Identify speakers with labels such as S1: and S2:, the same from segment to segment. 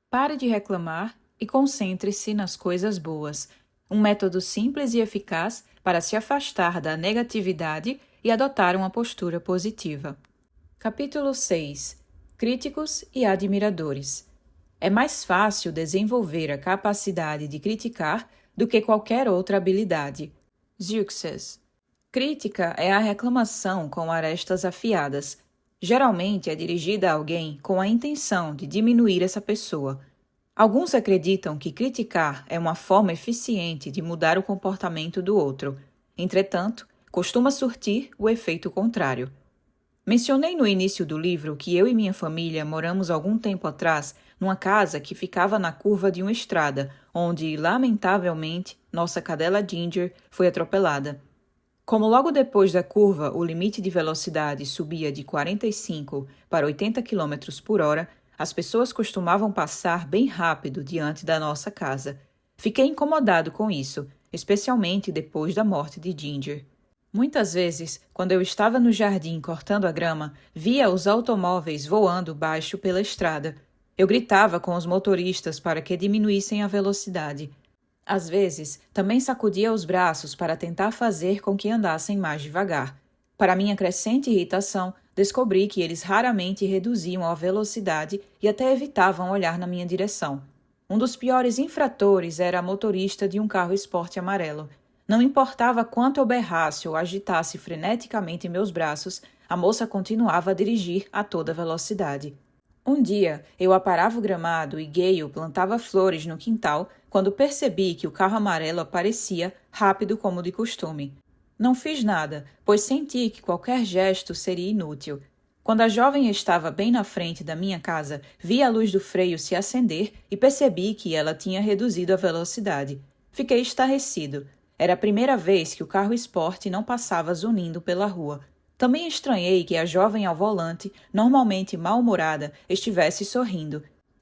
S1: Pare de reclamar e concentre-se nas coisas boas. Um método simples e eficaz para se afastar da negatividade e adotar uma postura positiva. Capítulo 6. Críticos e admiradores. É mais fácil desenvolver a capacidade de criticar do que qualquer outra habilidade. Zeuxis. Crítica é a reclamação com arestas afiadas. Geralmente é dirigida a alguém com a intenção de diminuir essa pessoa. Alguns acreditam que criticar é uma forma eficiente de mudar o comportamento do outro. Entretanto, costuma surtir o efeito contrário. Mencionei no início do livro que eu e minha família moramos algum tempo atrás numa casa que ficava na curva de uma estrada, onde, lamentavelmente, nossa cadela Ginger foi atropelada. Como logo depois da curva o limite de velocidade subia de 45 para 80 km por hora, as pessoas costumavam passar bem rápido diante da nossa casa. Fiquei incomodado com isso, especialmente depois da morte de Ginger. Muitas vezes, quando eu estava no jardim cortando a grama, via os automóveis voando baixo pela estrada. Eu gritava com os motoristas para que diminuíssem a velocidade. Às vezes, também sacudia os braços para tentar fazer com que andassem mais devagar. Para minha crescente irritação, descobri que eles raramente reduziam a velocidade e até evitavam olhar na minha direção. Um dos piores infratores era a motorista de um carro esporte amarelo. Não importava quanto eu berrasse ou agitasse freneticamente meus braços, a moça continuava a dirigir a toda velocidade. Um dia, eu aparava o gramado e Gale plantava flores no quintal quando percebi que o carro amarelo aparecia rápido como de costume. Não fiz nada, pois senti que qualquer gesto seria inútil. Quando a jovem estava bem na frente da minha casa, vi a luz do freio se acender e percebi que ela tinha reduzido a velocidade. Fiquei estarrecido. Era a primeira vez que o carro esporte não passava zunindo pela rua. Também estranhei que a jovem ao volante, normalmente mal-humorada, estivesse sorrindo.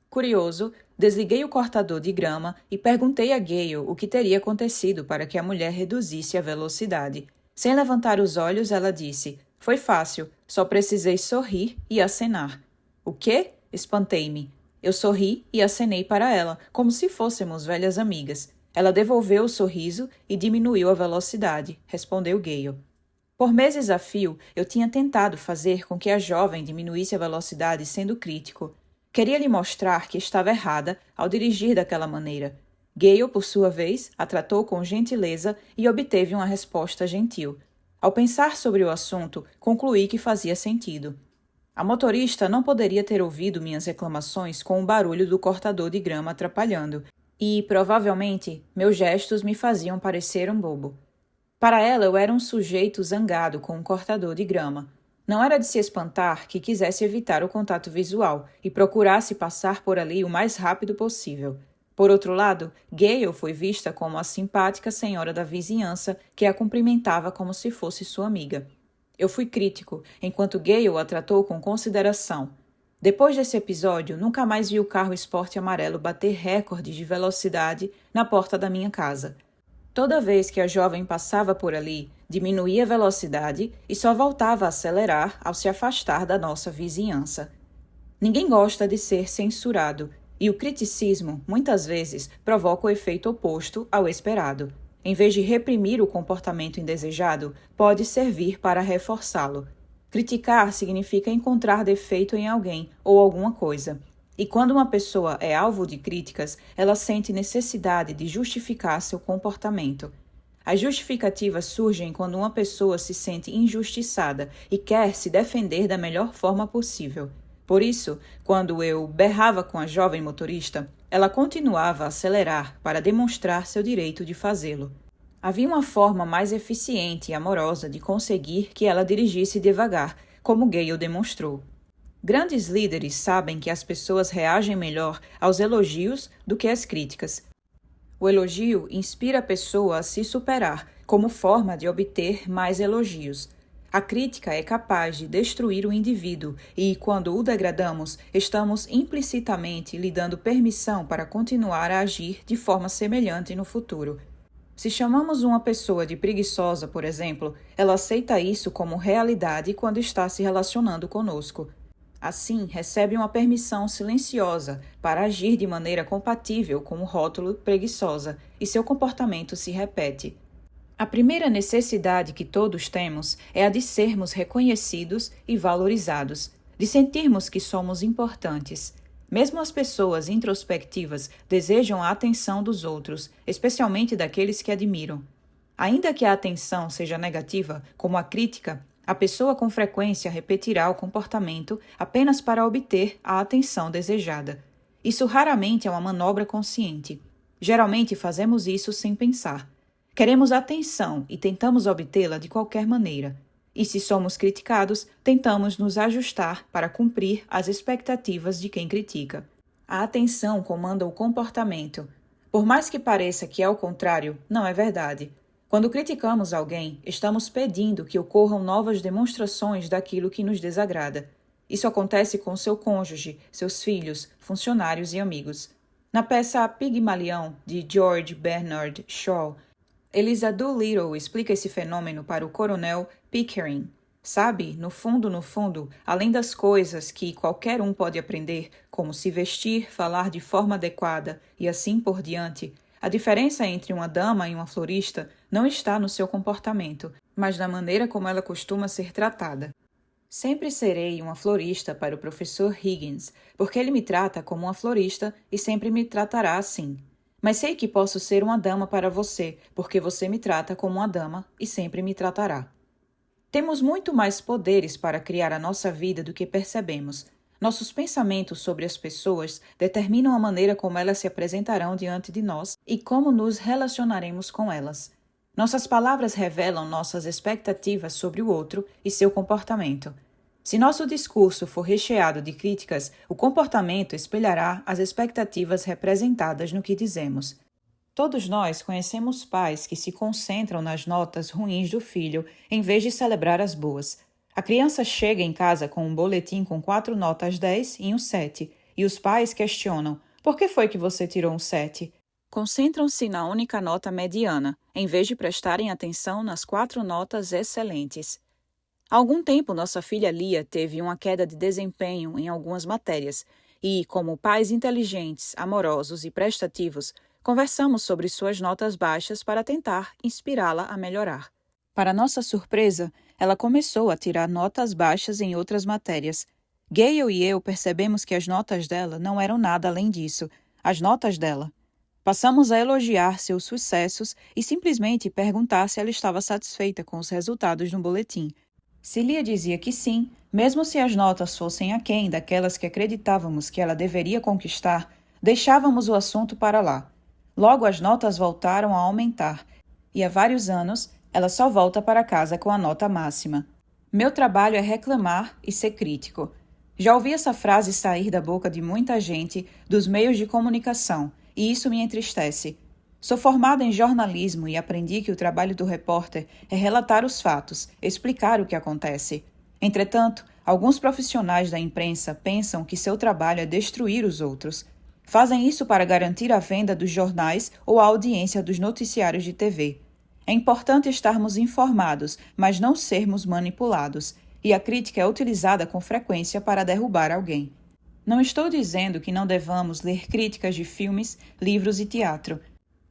S1: Curioso, desliguei o cortador de grama e perguntei a Gale o que teria acontecido para que a mulher reduzisse a velocidade. Sem levantar os olhos, ela disse: "Foi fácil, só precisei sorrir e acenar." "O quê?" Espantei-me. Eu sorri e acenei para ela, como se fôssemos velhas amigas. Ela devolveu o sorriso e diminuiu a velocidade, respondeu Gale. Por meses a fio, eu tinha tentado fazer com que a jovem diminuísse a velocidade sendo crítico. Queria lhe mostrar que estava errada ao dirigir daquela maneira. Gale, por sua vez, a tratou com gentileza e obteve uma resposta gentil. Ao pensar sobre o assunto, concluí que fazia sentido. A motorista não poderia ter ouvido minhas reclamações com o barulho do cortador de grama atrapalhando, e, provavelmente, meus gestos me faziam parecer um bobo. Para ela, eu era um sujeito zangado com um cortador de grama. Não era de se espantar que quisesse evitar o contato visual e procurasse passar por ali o mais rápido possível. Por outro lado, Gale foi vista como a simpática senhora da vizinhança que a cumprimentava como se fosse sua amiga. Eu fui crítico, enquanto Gale a tratou com consideração. Depois desse episódio, nunca mais vi o carro esporte amarelo bater recordes de velocidade na porta da minha casa. Toda vez que a jovem passava por ali, diminuía a velocidade e só voltava a acelerar ao se afastar da nossa vizinhança. Ninguém gosta de ser censurado, e o criticismo, muitas vezes, provoca o efeito oposto ao esperado. Em vez de reprimir o comportamento indesejado, pode servir para reforçá-lo. Criticar significa encontrar defeito em alguém ou alguma coisa. E quando uma pessoa é alvo de críticas, ela sente necessidade de justificar seu comportamento. As justificativas surgem quando uma pessoa se sente injustiçada e quer se defender da melhor forma possível. Por isso, quando eu berrava com a jovem motorista, ela continuava a acelerar para demonstrar seu direito de fazê-lo. Havia uma forma mais eficiente e amorosa de conseguir que ela dirigisse devagar, como Gale demonstrou. Grandes líderes sabem que as pessoas reagem melhor aos elogios do que às críticas. O elogio inspira a pessoa a se superar, como forma de obter mais elogios. A crítica é capaz de destruir o indivíduo e, quando o degradamos, estamos implicitamente lhe dando permissão para continuar a agir de forma semelhante no futuro. Se chamamos uma pessoa de preguiçosa, por exemplo, ela aceita isso como realidade quando está se relacionando conosco. Assim, recebe uma permissão silenciosa para agir de maneira compatível com o rótulo preguiçosa e seu comportamento se repete. A primeira necessidade que todos temos é a de sermos reconhecidos e valorizados, de sentirmos que somos importantes. Mesmo as pessoas introspectivas desejam a atenção dos outros, especialmente daqueles que admiram. Ainda que a atenção seja negativa, como a crítica, a pessoa com frequência repetirá o comportamento apenas para obter a atenção desejada. Isso raramente é uma manobra consciente. Geralmente fazemos isso sem pensar. Queremos atenção e tentamos obtê-la de qualquer maneira. E se somos criticados, tentamos nos ajustar para cumprir as expectativas de quem critica. A atenção comanda o comportamento. Por mais que pareça que é o contrário, não é verdade. Quando criticamos alguém, estamos pedindo que ocorram novas demonstrações daquilo que nos desagrada. Isso acontece com seu cônjuge, seus filhos, funcionários e amigos. Na peça Pigmalião, de George Bernard Shaw, Eliza Doolittle explica esse fenômeno para o coronel Pickering. Sabe, no fundo, além das coisas que qualquer um pode aprender, como se vestir, falar de forma adequada e assim por diante, a diferença entre uma dama e uma florista não está no seu comportamento, mas na maneira como ela costuma ser tratada. Sempre serei uma florista para o professor Higgins, porque ele me trata como uma florista e sempre me tratará assim. Mas sei que posso ser uma dama para você, porque você me trata como uma dama e sempre me tratará. Temos muito mais poderes para criar a nossa vida do que percebemos. Nossos pensamentos sobre as pessoas determinam a maneira como elas se apresentarão diante de nós e como nos relacionaremos com elas. Nossas palavras revelam nossas expectativas sobre o outro e seu comportamento. Se nosso discurso for recheado de críticas, o comportamento espelhará as expectativas representadas no que dizemos. Todos nós conhecemos pais que se concentram nas notas ruins do filho em vez de celebrar as boas. A criança chega em casa com um boletim com 4 notas 10 e um 7, e os pais questionam: por que foi que você tirou um 7? Concentram-se na única nota mediana, em vez de prestarem atenção nas 4 notas excelentes. Há algum tempo, nossa filha Lia teve uma queda de desempenho em algumas matérias e, como pais inteligentes, amorosos e prestativos, conversamos sobre suas notas baixas para tentar inspirá-la a melhorar. Para nossa surpresa, ela começou a tirar notas baixas em outras matérias. Gayle e eu percebemos que as notas dela não eram nada além disso, as notas dela. Passamos a elogiar seus sucessos e simplesmente perguntar se ela estava satisfeita com os resultados no boletim. Se Lia dizia que sim, mesmo se as notas fossem aquém daquelas que acreditávamos que ela deveria conquistar, deixávamos o assunto para lá. Logo as notas voltaram a aumentar, e há vários anos ela só volta para casa com a nota máxima. Meu trabalho é reclamar e ser crítico. Já ouvi essa frase sair da boca de muita gente dos meios de comunicação, e isso me entristece. Sou formada em jornalismo e aprendi que o trabalho do repórter é relatar os fatos, explicar o que acontece. Entretanto, alguns profissionais da imprensa pensam que seu trabalho é destruir os outros. Fazem isso para garantir a venda dos jornais ou a audiência dos noticiários de TV. É importante estarmos informados, mas não sermos manipulados, e a crítica é utilizada com frequência para derrubar alguém. Não estou dizendo que não devamos ler críticas de filmes, livros e teatro.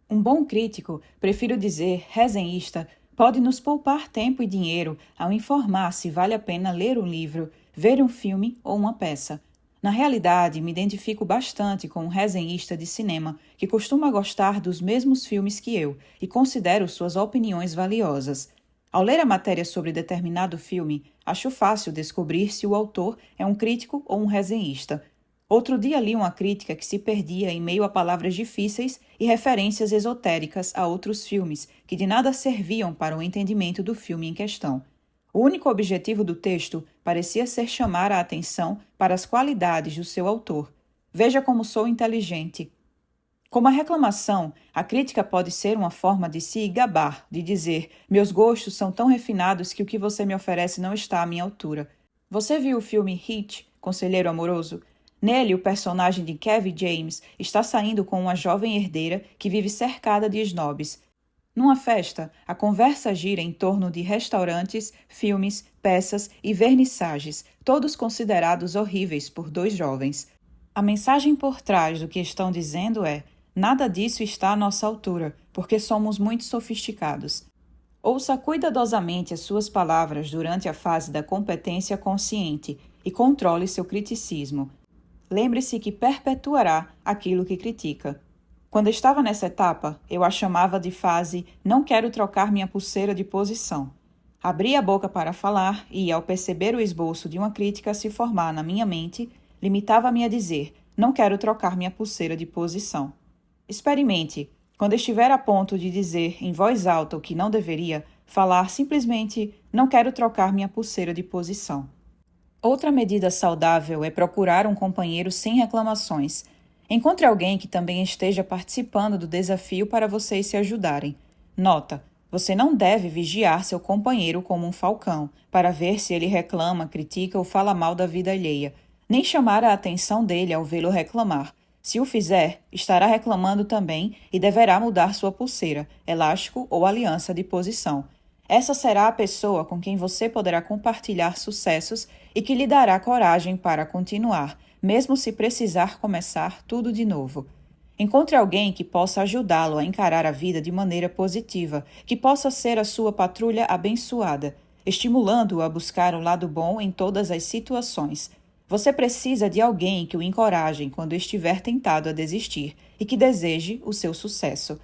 S1: Um bom crítico, prefiro dizer resenhista, pode nos poupar tempo e dinheiro ao informar se vale a pena ler um livro, ver um filme ou uma peça. Na realidade, me identifico bastante com um resenhista de cinema que costuma gostar dos mesmos filmes que eu e considero suas opiniões valiosas. Ao ler a matéria sobre determinado filme, acho fácil descobrir se o autor é um crítico ou um resenhista. Outro dia li uma crítica que se perdia em meio a palavras difíceis e referências esotéricas a outros filmes que de nada serviam para o entendimento do filme em questão. O único objetivo do texto parecia ser chamar a atenção para as qualidades do seu autor. Veja como sou inteligente. Como a reclamação, a crítica pode ser uma forma de se gabar, de dizer: meus gostos são tão refinados que o que você me oferece não está à minha altura. Você viu o filme Hitch, Conselheiro Amoroso? Nele, o personagem de Kevin James está saindo com uma jovem herdeira que vive cercada de snobs. Numa festa, a conversa gira em torno de restaurantes, filmes, peças e vernissagens, todos considerados horríveis por dois jovens. A mensagem por trás do que estão dizendo é: nada disso está à nossa altura, porque somos muito sofisticados. Ouça cuidadosamente as suas palavras durante a fase da competência consciente e controle seu criticismo. Lembre-se que perpetuará aquilo que critica. Quando estava nessa etapa, eu a chamava de fase "não quero trocar minha pulseira de posição". Abria a boca para falar e, ao perceber o esboço de uma crítica se formar na minha mente, limitava-me a dizer: "não quero trocar minha pulseira de posição". Experimente, quando estiver a ponto de dizer em voz alta o que não deveria, falar simplesmente: "não quero trocar minha pulseira de posição". Outra medida saudável é procurar um companheiro sem reclamações. Encontre alguém que também esteja participando do desafio para vocês se ajudarem. Nota: você não deve vigiar seu companheiro como um falcão, para ver se ele reclama, critica ou fala mal da vida alheia, nem chamar a atenção dele ao vê-lo reclamar. Se o fizer, estará reclamando também e deverá mudar sua pulseira, elástico ou aliança de posição. Essa será a pessoa com quem você poderá compartilhar sucessos e que lhe dará coragem para continuar, mesmo se precisar começar tudo de novo. Encontre alguém que possa ajudá-lo a encarar a vida de maneira positiva, que possa ser a sua patrulha abençoada, estimulando-o a buscar o lado bom em todas as situações. Você precisa de alguém que o encoraje quando estiver tentado a desistir e que deseje o seu sucesso.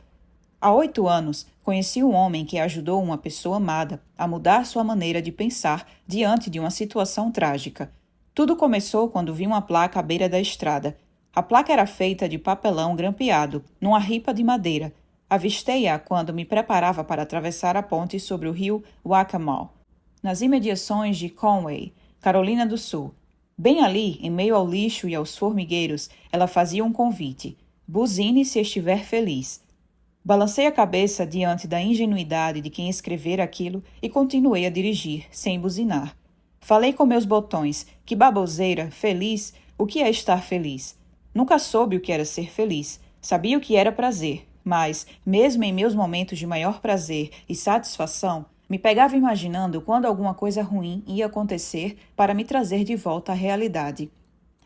S1: Há 8 anos, conheci um homem que ajudou uma pessoa amada a mudar sua maneira de pensar diante de uma situação trágica. Tudo começou quando vi uma placa à beira da estrada. A placa era feita de papelão grampeado, numa ripa de madeira. Avistei-a quando me preparava para atravessar a ponte sobre o rio Waccamaw, nas imediações de Conway, Carolina do Sul. Bem ali, em meio ao lixo e aos formigueiros, ela fazia um convite: buzine se estiver feliz. Balancei a cabeça diante da ingenuidade de quem escrevera aquilo e continuei a dirigir, sem buzinar. Falei com meus botões: que baboseira, feliz, o que é estar feliz? Nunca soube o que era ser feliz. Sabia o que era prazer, mas, mesmo em meus momentos de maior prazer e satisfação, me pegava imaginando quando alguma coisa ruim ia acontecer para me trazer de volta à realidade.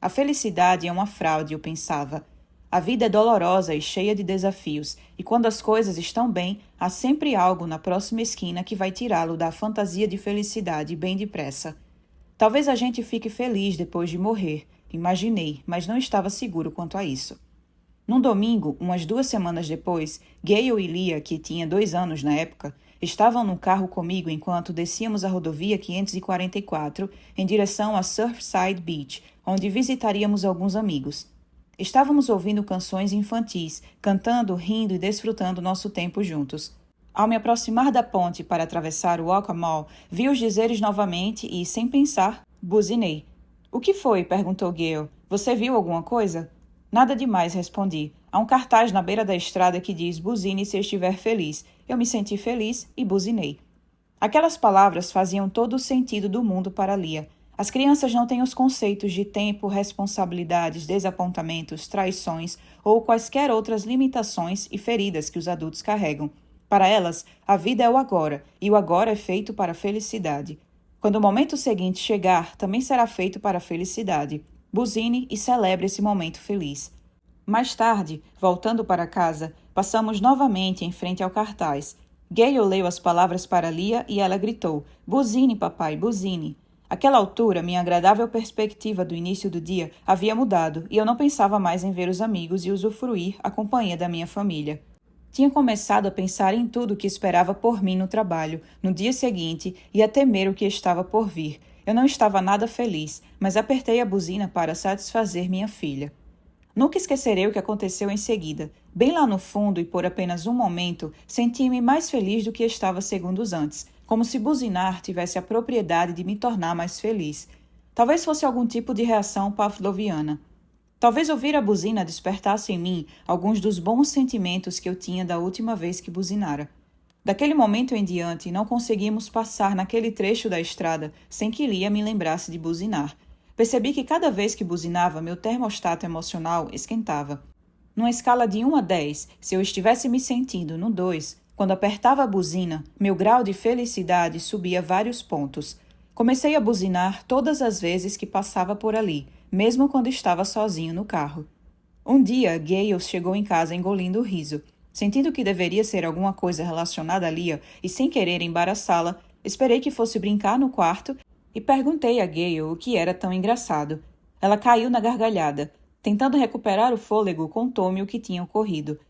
S1: A felicidade é uma fraude, eu pensava. A vida é dolorosa e cheia de desafios, e quando as coisas estão bem, há sempre algo na próxima esquina que vai tirá-lo da fantasia de felicidade bem depressa. Talvez a gente fique feliz depois de morrer, imaginei, mas não estava seguro quanto a isso. Num domingo, umas 2 semanas depois, Gale e Lia, que tinha 2 anos na época, estavam no carro comigo enquanto descíamos a rodovia 544 em direção a Surfside Beach, onde visitaríamos alguns amigos. Estávamos ouvindo canções infantis, cantando, rindo e desfrutando nosso tempo juntos. Ao me aproximar da ponte para atravessar o Waccamaw, vi os dizeres novamente e, sem pensar, buzinei. "O que foi?" perguntou Gale. "Você viu alguma coisa?" "Nada demais", respondi. "Há um cartaz na beira da estrada que diz: buzine se estiver feliz." Eu me senti feliz e buzinei. Aquelas palavras faziam todo o sentido do mundo para Lia. As crianças não têm os conceitos de tempo, responsabilidades, desapontamentos, traições ou quaisquer outras limitações e feridas que os adultos carregam. Para elas, a vida é o agora, e o agora é feito para a felicidade. Quando o momento seguinte chegar, também será feito para a felicidade. Buzine e celebre esse momento feliz. Mais tarde, voltando para casa, passamos novamente em frente ao cartaz. Gale leu as palavras para Lia e ela gritou: "Buzine, papai, buzine." Àquela altura, minha agradável perspectiva do início do dia havia mudado e eu não pensava mais em ver os amigos e usufruir a companhia da minha família. Tinha começado a pensar em tudo o que esperava por mim no trabalho, no dia seguinte, e a temer o que estava por vir. Eu não estava nada feliz, mas apertei a buzina para satisfazer minha filha. Nunca esquecerei o que aconteceu em seguida. Bem lá no fundo e por apenas um momento, senti-me mais feliz do que estava segundos antes, como se buzinar tivesse a propriedade de me tornar mais feliz. Talvez fosse algum tipo de reação pavloviana. Talvez ouvir a buzina despertasse em mim alguns dos bons sentimentos que eu tinha da última vez que buzinara. Daquele momento em diante, não conseguimos passar naquele trecho da estrada sem que Lia me lembrasse de buzinar. Percebi que cada vez que buzinava, meu termostato emocional esquentava. Numa escala de 1 a 10, se eu estivesse me sentindo no 2, Quando apertava a buzina, meu grau de felicidade subia vários pontos. Comecei a buzinar todas as vezes que passava por ali, mesmo quando estava sozinho no carro. Um dia, Gale chegou em casa engolindo o riso. Sentindo que deveria ser alguma coisa relacionada a Lia e sem querer embaraçá-la, esperei que fosse brincar no quarto e perguntei a Gale o que era tão engraçado. Ela caiu na gargalhada. Tentando recuperar o fôlego, contou-me o que tinha ocorrido.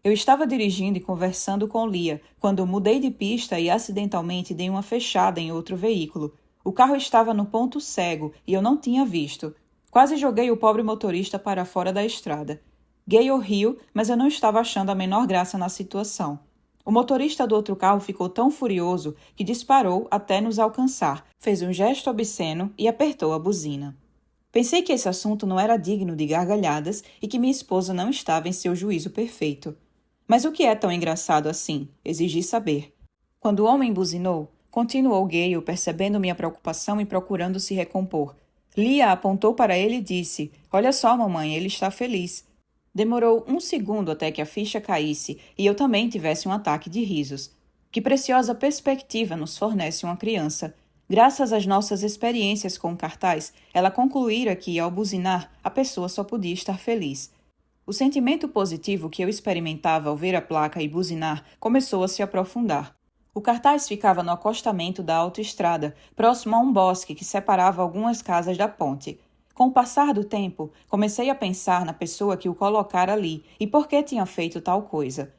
S1: Eu estava dirigindo e conversando com Lia quando mudei de pista e acidentalmente dei uma fechada em outro veículo. O carro estava no ponto cego e eu não tinha visto. Quase joguei o pobre motorista para fora da estrada. Gale riu, mas eu não estava achando a menor graça na situação. O motorista do outro carro ficou tão furioso que disparou até nos alcançar, fez um gesto obsceno e apertou a buzina. Pensei que esse assunto não era digno de gargalhadas e que minha esposa não estava em seu juízo perfeito. Mas o que é tão engraçado assim? Exigi saber. Quando o homem buzinou, continuou Gale, percebendo minha preocupação e procurando se recompor. Lia apontou para ele e disse: "Olha só, mamãe, ele está feliz." Demorou um segundo até que a ficha caísse e eu também tivesse um ataque de risos. Que preciosa perspectiva nos fornece uma criança. Graças às nossas experiências com o cartaz, ela concluíra que, ao buzinar, a pessoa só podia estar feliz. O sentimento positivo que eu experimentava ao ver a placa e buzinar começou a se aprofundar. O cartaz ficava no acostamento da autoestrada, próximo a um bosque que separava algumas casas da ponte. Com o passar do tempo, comecei a pensar na pessoa que o colocara ali e por que tinha feito tal coisa.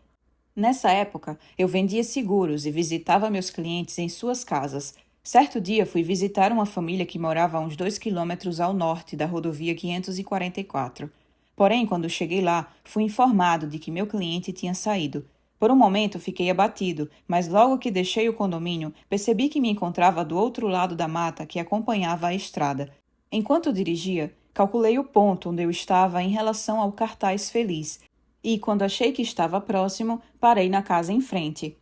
S1: Nessa época, eu vendia seguros e visitava meus clientes em suas casas. Certo dia, fui visitar uma família que morava a uns 2 quilômetros ao norte da rodovia 544. Porém, quando cheguei lá, fui informado de que meu cliente tinha saído. Por um momento, fiquei abatido, mas logo que deixei o condomínio, percebi que me encontrava do outro lado da mata que acompanhava a estrada. Enquanto dirigia, calculei o ponto onde eu estava em relação ao cartaz feliz e, quando achei que estava próximo, parei na casa em frente.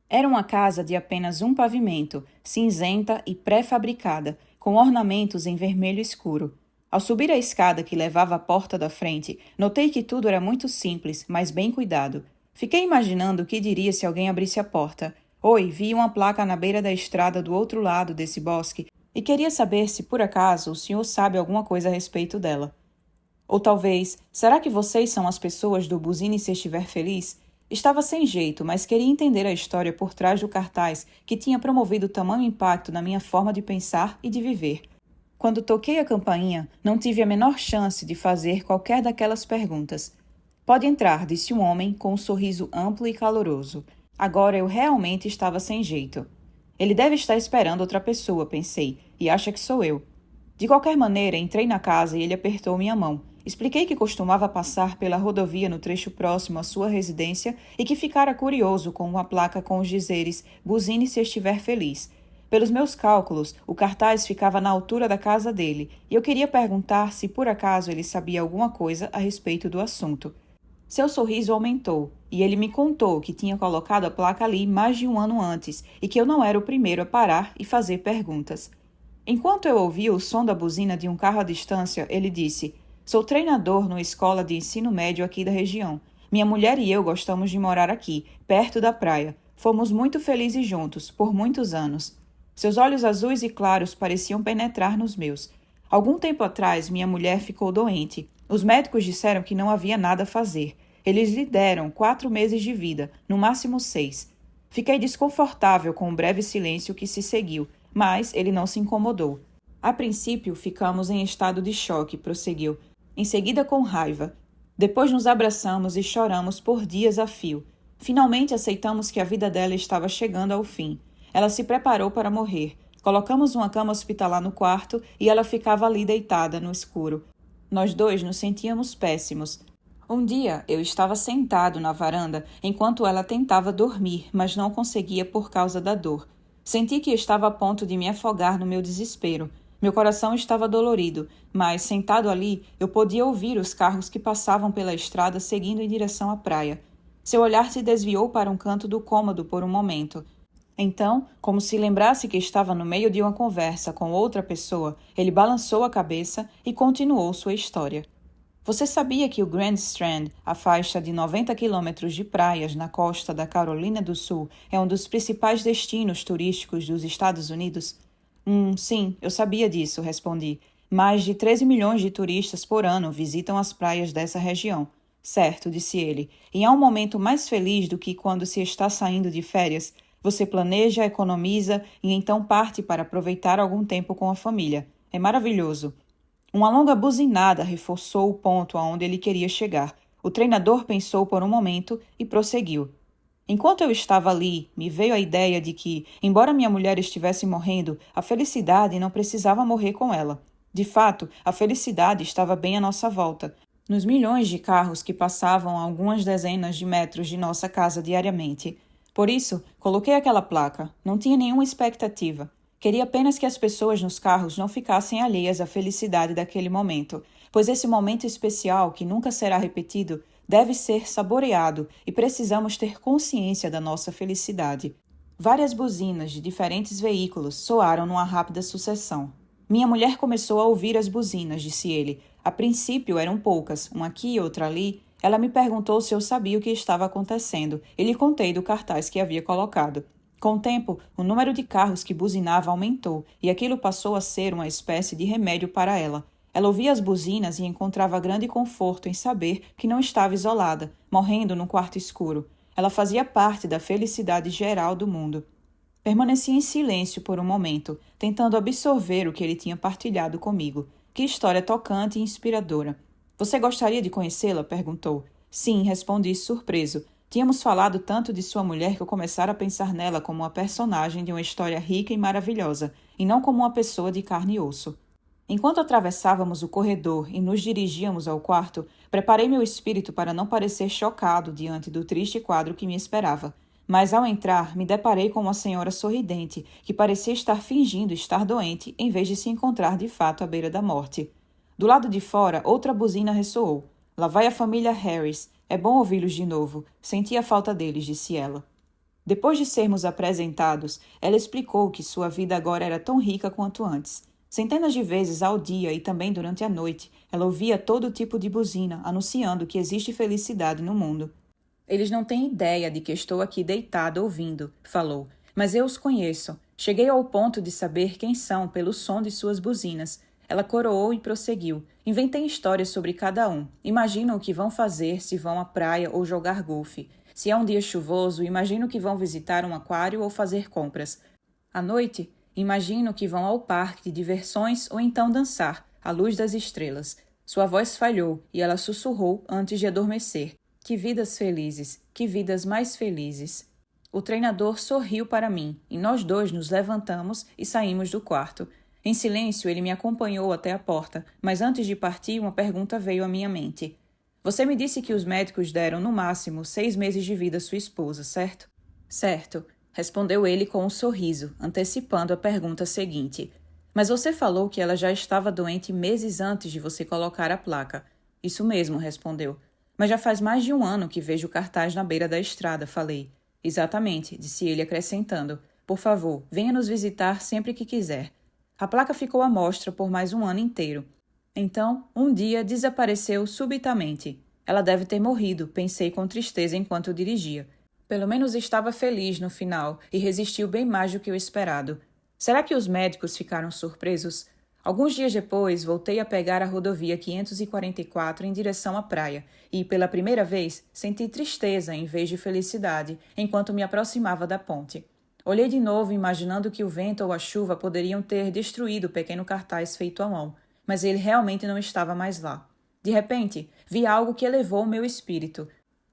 S1: Era uma casa de apenas um pavimento, cinzenta e pré-fabricada, com ornamentos em vermelho escuro. Ao subir a escada que levava à porta da frente, notei que tudo era muito simples, mas bem cuidado. Fiquei imaginando o que diria se alguém abrisse a porta. "Oi, vi uma placa na beira da estrada do outro lado desse bosque e queria saber se, por acaso, o senhor sabe alguma coisa a respeito dela." Ou talvez, "Será que vocês são as pessoas do Buzine se estiver feliz?" Estava sem jeito, mas queria entender a história por trás do cartaz que tinha promovido tamanho impacto na minha forma de pensar e de viver. Quando toquei a campainha, não tive a menor chance de fazer qualquer daquelas perguntas. "Pode entrar", disse um homem com um sorriso amplo e caloroso. Agora eu realmente estava sem jeito. Ele deve estar esperando outra pessoa, pensei, e acha que sou eu. De qualquer maneira, entrei na casa e ele apertou minha mão. Expliquei que costumava passar pela rodovia no trecho próximo à sua residência e que ficara curioso com uma placa com os dizeres "Buzine se estiver feliz." Pelos meus cálculos, o cartaz ficava na altura da casa dele e eu queria perguntar se por acaso ele sabia alguma coisa a respeito do assunto. Seu sorriso aumentou e ele me contou que tinha colocado a placa ali mais de um ano antes e que eu não era o primeiro a parar e fazer perguntas. Enquanto eu ouvia o som da buzina de um carro à distância, ele disse: "Sou treinador numa escola de ensino médio aqui da região. Minha mulher e eu gostamos de morar aqui, perto da praia. Fomos muito felizes juntos, por muitos anos." Seus olhos azuis e claros pareciam penetrar nos meus. Algum tempo atrás, minha mulher ficou doente. Os médicos disseram que não havia nada a fazer. Eles lhe deram 4 meses de vida, no máximo 6. Fiquei desconfortável com o breve silêncio que se seguiu, mas ele não se incomodou. "A princípio, ficamos em estado de choque", prosseguiu. "Em seguida, com raiva. Depois nos abraçamos e choramos por dias a fio. Finalmente aceitamos que a vida dela estava chegando ao fim. Ela se preparou para morrer. Colocamos uma cama hospitalar no quarto e ela ficava ali deitada, no escuro. Nós dois nos sentíamos péssimos. Um dia, eu estava sentado na varanda enquanto ela tentava dormir, mas não conseguia por causa da dor. Senti que estava a ponto de me afogar no meu desespero. Meu coração estava dolorido, mas, sentado ali, eu podia ouvir os carros que passavam pela estrada seguindo em direção à praia. Seu olhar se desviou para um canto do cômodo por um momento. Então, como se lembrasse que estava no meio de uma conversa com outra pessoa, ele balançou a cabeça e continuou sua história. Você sabia que o Grand Strand, a faixa de 90 quilômetros de praias na costa da Carolina do Sul, é um dos principais destinos turísticos dos Estados Unidos? Sim, eu sabia disso, respondi. Mais de 13 milhões de turistas por ano visitam as praias dessa região. Certo, disse ele. E há um momento mais feliz do que quando se está saindo de férias. Você planeja, economiza e então parte para aproveitar algum tempo com a família. É maravilhoso. Uma longa buzinada reforçou o ponto aonde ele queria chegar. O treinador pensou por um momento e prosseguiu. Enquanto eu estava ali, me veio a ideia de que, embora minha mulher estivesse morrendo, a felicidade não precisava morrer com ela. De fato, a felicidade estava bem à nossa volta, nos milhões de carros que passavam a algumas dezenas de metros de nossa casa diariamente. Por isso, coloquei aquela placa. Não tinha nenhuma expectativa. Queria apenas que as pessoas nos carros não ficassem alheias à felicidade daquele momento, pois esse momento especial, que nunca será repetido, deve ser saboreado e precisamos ter consciência da nossa felicidade. Várias buzinas de diferentes veículos soaram numa rápida sucessão. Minha mulher começou a ouvir as buzinas, disse ele. A princípio eram poucas, uma aqui e outra ali. Ela me perguntou se eu sabia o que estava acontecendo e lhe contei do cartaz que havia colocado. Com o tempo, o número de carros que buzinava aumentou e aquilo passou a ser uma espécie de remédio para ela. Ela ouvia as buzinas e encontrava grande conforto em saber que não estava isolada, morrendo num quarto escuro. Ela fazia parte da felicidade geral do mundo. Permaneci em silêncio por um momento, tentando absorver o que ele tinha partilhado comigo. Que história tocante e inspiradora. Você gostaria de conhecê-la? Perguntou. Sim, respondi surpreso. Tínhamos falado tanto de sua mulher que eu começara a pensar nela como uma personagem de uma história rica e maravilhosa, e não como uma pessoa de carne e osso. Enquanto atravessávamos o corredor e nos dirigíamos ao quarto, preparei meu espírito para não parecer chocado diante do triste quadro que me esperava. Mas ao entrar, me deparei com uma senhora sorridente, que parecia estar fingindo estar doente, em vez de se encontrar de fato à beira da morte. Do lado de fora, outra buzina ressoou. Lá vai a família Harris. É bom ouvi-los de novo. Senti a falta deles, disse ela. Depois de sermos apresentados, ela explicou que sua vida agora era tão rica quanto antes. Centenas de vezes ao dia e também durante a noite, ela ouvia todo tipo de buzina, anunciando que existe felicidade no mundo. Eles não têm ideia de que estou aqui deitada ouvindo, falou. Mas eu os conheço. Cheguei ao ponto de saber quem são pelo som de suas buzinas. Ela coroou e prosseguiu. Inventei histórias sobre cada um. Imagino o que vão fazer se vão à praia ou jogar golfe. Se é um dia chuvoso, imagino que vão visitar um aquário ou fazer compras. À noite, imagino que vão ao parque de diversões ou então dançar, à luz das estrelas. Sua voz falhou e ela sussurrou antes de adormecer. Que vidas felizes, que vidas mais felizes. O treinador sorriu para mim e nós dois nos levantamos e saímos do quarto. Em silêncio, ele me acompanhou até a porta, mas antes de partir, uma pergunta veio à minha mente. Você me disse que os médicos deram, no máximo, 6 meses de vida à sua esposa, certo? Certo, respondeu ele com um sorriso, antecipando a pergunta seguinte. Mas você falou que ela já estava doente meses antes de você colocar a placa. Isso mesmo, respondeu. Mas já faz mais de um ano que vejo o cartaz na beira da estrada, falei. Exatamente, disse ele acrescentando. Por favor, venha nos visitar sempre que quiser. A placa ficou à mostra por mais um ano inteiro. Então, um dia desapareceu subitamente. Ela deve ter morrido, pensei com tristeza enquanto dirigia. Pelo menos estava feliz no final e resistiu bem mais do que o esperado. Será que os médicos ficaram surpresos? Alguns dias depois, voltei a pegar a rodovia 544 em direção à praia e, pela primeira vez, senti tristeza em vez de felicidade enquanto me aproximava da ponte. Olhei de novo, imaginando que o vento ou a chuva poderiam ter destruído o pequeno cartaz feito à mão, mas ele realmente não estava mais lá. De repente, vi algo que elevou o meu espírito.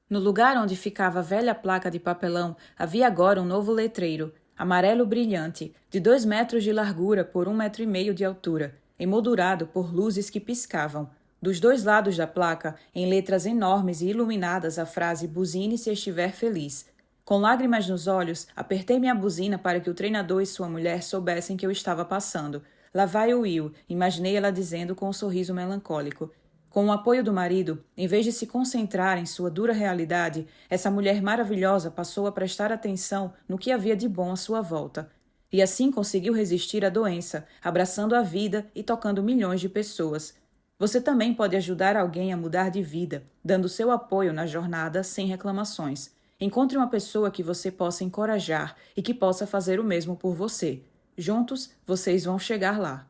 S1: No lugar onde ficava a velha placa de papelão, havia agora um novo letreiro, amarelo brilhante, de 2 metros de largura por 1,5 metro de altura, emoldurado por luzes que piscavam. Dos 2 lados da placa, em letras enormes e iluminadas, a frase "Buzine se estiver feliz". Com lágrimas nos olhos, apertei minha buzina para que o treinador e sua mulher soubessem que eu estava passando. Lá vai o Will, imaginei ela dizendo com um sorriso melancólico. Com o apoio do marido, em vez de se concentrar em sua dura realidade, essa mulher maravilhosa passou a prestar atenção no que havia de bom à sua volta. E assim conseguiu resistir à doença, abraçando a vida e tocando milhões de pessoas. Você também pode ajudar alguém a mudar de vida, dando seu apoio na jornada sem reclamações. Encontre uma pessoa que você possa encorajar e que possa fazer o mesmo por você. Juntos, vocês vão chegar lá.